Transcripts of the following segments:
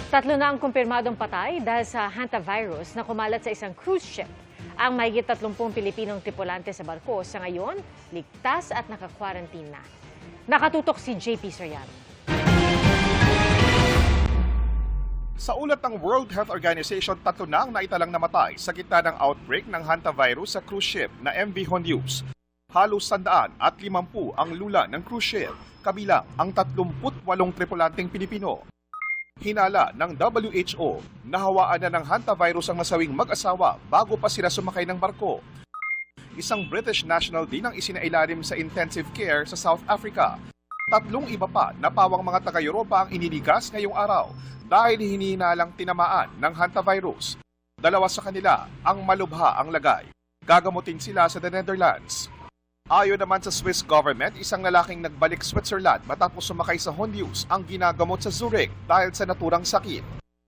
Tatlo na ang kumpirmadong patay dahil sa hantavirus na kumalat sa isang cruise ship. Ang mahigit 30 Pilipinong tripulante sa barko sa ngayon, ligtas at naka-quarantine na. Nakatutok si JP Soriano. Sa ulat ng World Health Organization, 3 na ang naitalang namatay sa gitna ng outbreak ng hantavirus sa cruise ship na MV Hondius. Halos 150 ang lula ng cruise ship, kabilang ang 38 tripulanteng Pilipino. Hinala ng WHO, nahawaan na ng hantavirus ang nasawing mag-asawa bago pa sila sumakay ng barko. Isang British national din ang isinailalim sa intensive care sa South Africa. 3 iba pa na pawang mga taga-Europa ang iniligas ngayong araw dahil hinihinalang tinamaan ng hantavirus. 2 sa kanila ang malubha ang lagay. Gagamutin sila sa the Netherlands. Ayon naman sa Swiss government, isang lalaking nagbalik Switzerland matapos sumakay sa Hondius ang ginagamot sa Zurich dahil sa naturang sakit.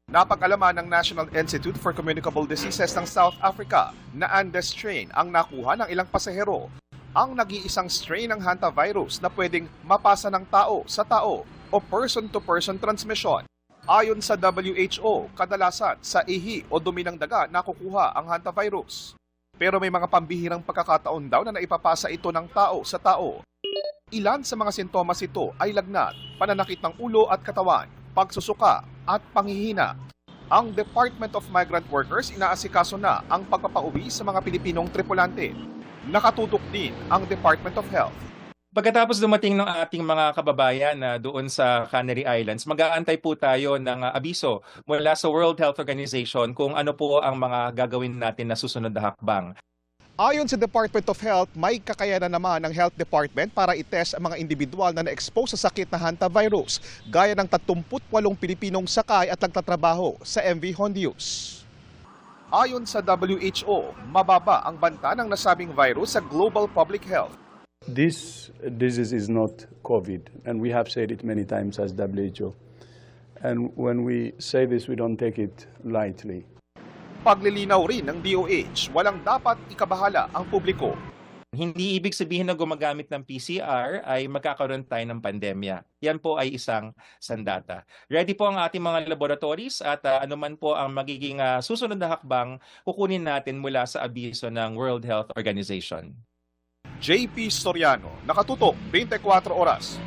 Napag-alaman ng National Institute for Communicable Diseases ng South Africa na Andes strain ang nakuha ng ilang pasahero. Ang nag-iisang strain ng hantavirus na pwedeng mapasa ng tao sa tao o person-to-person transmission. Ayon sa WHO, kadalasan sa ihi o dumi ng daga nakukuha ang hantavirus. Pero may mga pambihirang pagkakataon daw na naipapasa ito ng tao sa tao. Ilan sa mga sintomas ito ay lagnat, pananakit ng ulo at katawan, pagsusuka at panghihina. Ang Department of Migrant Workers inaasikaso na ang pagpapauwi sa mga Pilipinong tripulante. Nakatutok din ang Department of Health. Pagkatapos dumating ng ating mga kababayan na doon sa Canary Islands, mag-aantay po tayo ng abiso mula sa World Health Organization kung ano po ang mga gagawin natin na susunod na hakbang. Ayon sa Department of Health, may kakayanan naman ng Health Department para itest ang mga individual na na-expose sa sakit na hantavirus, gaya ng 38 Pilipinong sakay at nagtatrabaho sa MV Hondius. Ayon sa WHO, mababa ang banta ng nasabing virus sa global public health. This disease is not COVID, and we have said it many times as WHO. And when we say this, we don't take it lightly. Paglilinaw rin ng DOH, walang dapat ikabahala ang publiko. Hindi ibig sabihin na gumagamit ng PCR ay magkakaroon tayo ng pandemya. Yan po ay isang sandata. Ready po ang ating mga laboratories at anuman po ang magiging susunod na hakbang, kukunin natin mula sa abiso ng World Health Organization. JP Soriano, nakatutok 24 oras.